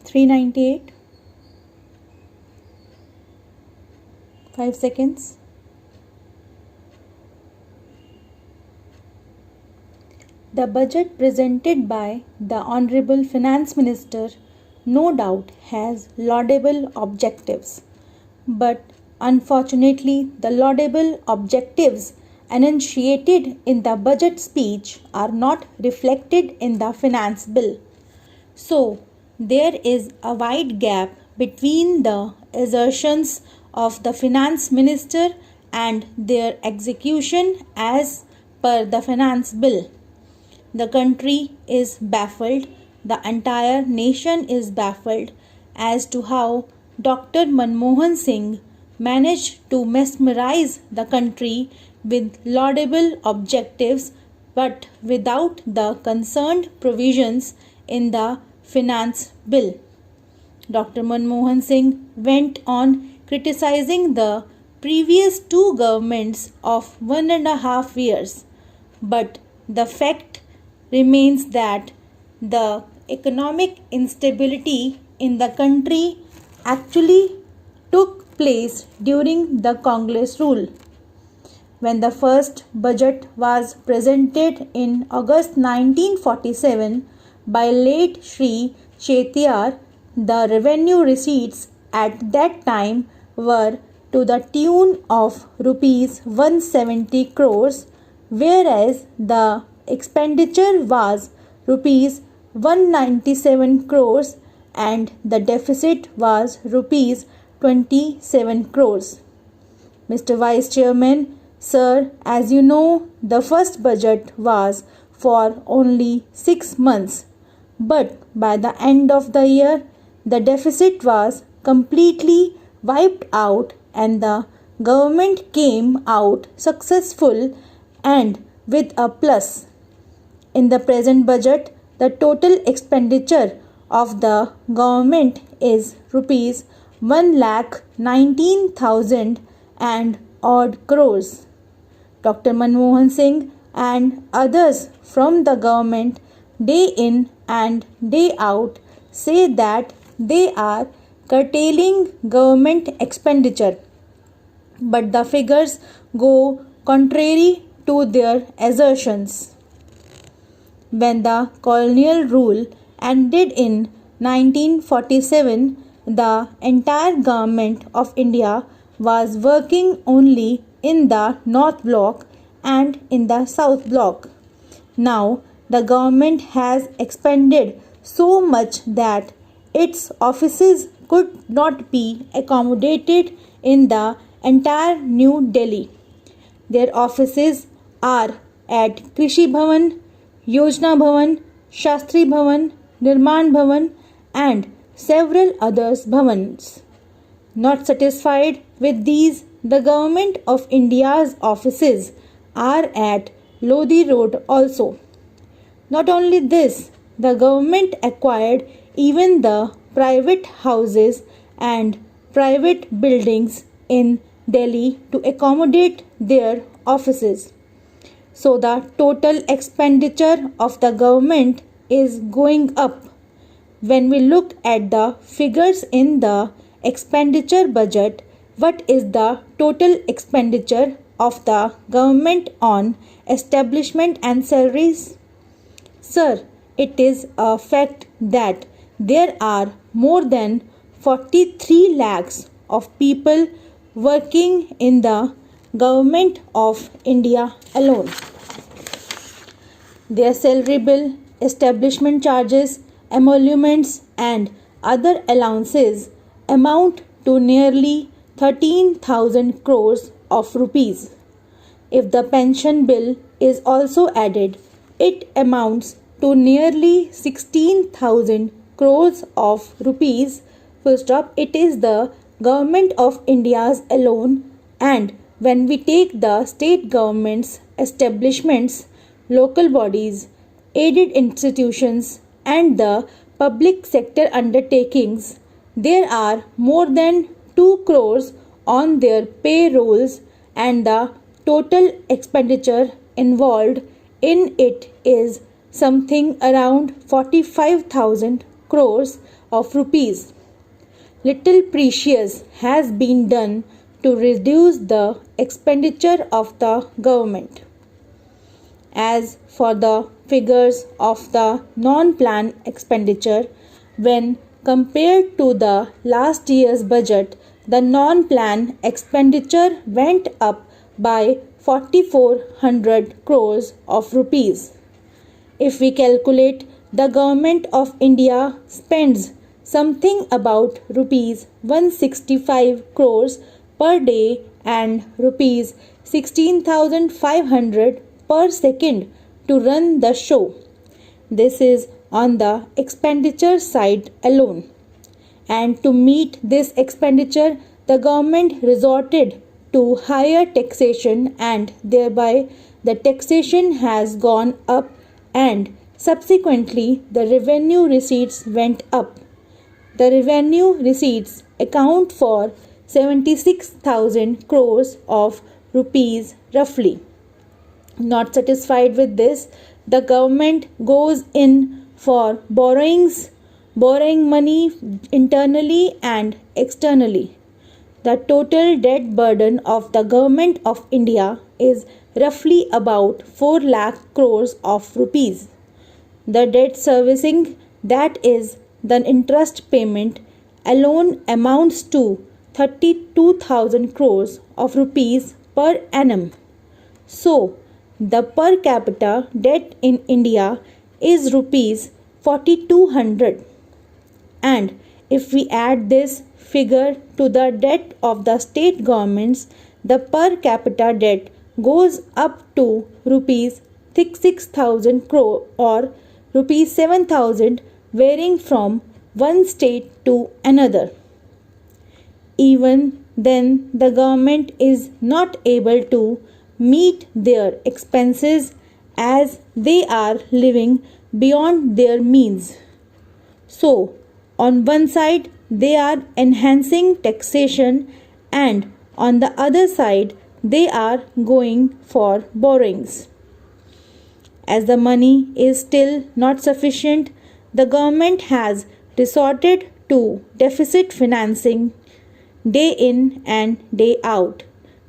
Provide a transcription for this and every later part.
398. 5 seconds. The budget presented by the Honorable Finance Minister no doubt has laudable objectives, but unfortunately the laudable objectives enunciated in the budget speech are not reflected in the finance bill. So, there is a wide gap between the assertions of the finance minister and their execution as per the finance bill. The country is baffled, the entire nation is baffled as to how Dr. Manmohan Singh managed to mesmerize the country with laudable objectives but without the concerned provisions in the finance bill. Dr. Manmohan Singh went on criticizing the previous two governments of 1.5 years, but the fact remains that the economic instability in the country actually took place during the Congress rule. When the first budget was presented in August 1947 by late Sri Chetiyar, the revenue receipts at that time were to the tune of rupees 170 crores, whereas the expenditure was rupees 197 crores and the deficit was rupees 27 crores. Mr. Vice Chairman, sir, as you know, the first budget was for only 6 months, but by the end of the year, the deficit was completely wiped out and the government came out successful and with a plus. In the present budget, the total expenditure of the government is rupees 1,19,000 and odd crores. Dr. Manmohan Singh and others from the government day in and day out say that they are curtailing government expenditure, but the figures go contrary to their assertions. When the colonial rule ended in 1947, the entire government of India was working only in the North Block and in the South Block. Now, the government has expanded so much that its offices could not be accommodated in the entire New Delhi. Their offices are at Krishi Bhavan, Yojana Bhavan, Shastri Bhavan, Nirman Bhavan and several others bhavans. Not satisfied with these, the Government of India's offices are at Lodi Road also. Not only this, the government acquired even the private houses and private buildings in Delhi to accommodate their offices. So the total expenditure of the government is going up. When we look at the figures in the expenditure budget, what is the total expenditure of the government on establishment and salaries? Sir, it is a fact that there are more than 43 lakhs of people working in the Government of India alone. Their salary bill, establishment charges, emoluments and other allowances amount to nearly 13,000 crores of rupees. If the pension bill is also added, it amounts to nearly 16,000 crores of rupees. Full stop. It is the Government of India's alone, and when we take the state governments, establishments, local bodies, aided institutions and the public sector undertakings, there are more than 2 crores on their payrolls and the total expenditure involved in it is something around 45,000 crores of rupees. Little precious has been done to reduce the expenditure of the government. As for the figures of the non-plan expenditure, when compared to the last year's budget, the non-plan expenditure went up by 4,400 crores of rupees. If we calculate, the Government of India spends something about rupees 165 crores per day and rupees 16,500 per second to run the show. This is on the expenditure side alone. And to meet this expenditure, the government resorted to higher taxation, and thereby the taxation has gone up and subsequently the revenue receipts went up. The revenue receipts account for 76,000 crores of rupees roughly. Not satisfied with this, the government goes in for borrowing money internally and externally. The total debt burden of the Government of India is roughly about 4 lakh crores of rupees. The debt servicing, that is, the interest payment, alone amounts to 32,000 crores of rupees per annum. So, the per capita debt in India is rupees 4,200. And if we add this figure to the debt of the state governments, the per capita debt goes up to rupees 6,000 crore or rupees 7,000, varying from one state to another. Even then, the government is not able to meet their expenses as they are living beyond their means. So, on one side, they are enhancing taxation, and on the other side, they are going for borrowings. As the money is still not sufficient, the government has resorted to deficit financing day in and day out.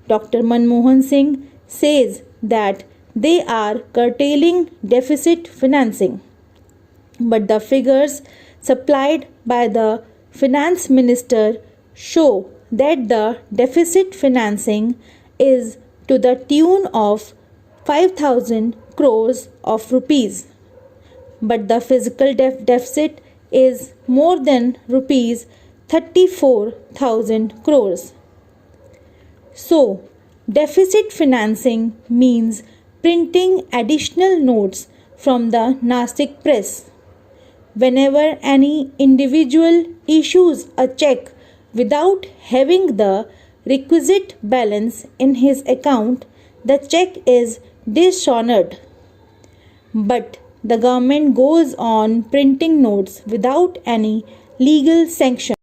Dr. Manmohan Singh says that they are curtailing deficit financing. But the figures supplied by the finance minister show that the deficit financing is to the tune of 5,000 crores of rupees. But the physical deficit is more than rupees 34,000 crores. So, deficit financing means printing additional notes from the Nasik press. Whenever any individual issues a check without having the requisite balance in his account, the check is dishonored. But the government goes on printing notes without any legal sanction.